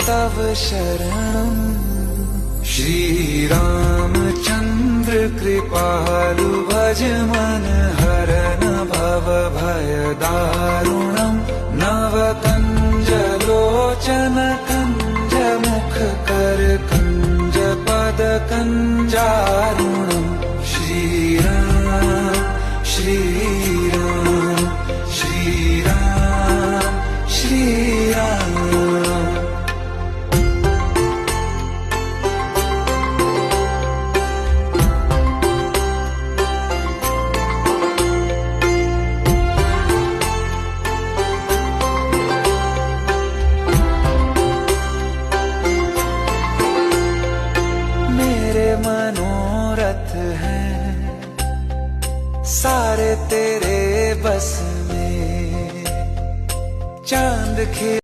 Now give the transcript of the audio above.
तव शरणं। श्रीरामचन्द्र कृपालु भज मन हरन भव भय दारुणम्। नव कंज लोचन कंज मुख कर कंज पद कंजारुणम्। श्रीराम श्रीराम श्रीराम श्रीराम। मेरे मनोरथ हैं सारे तेरे बस में। चांद खिल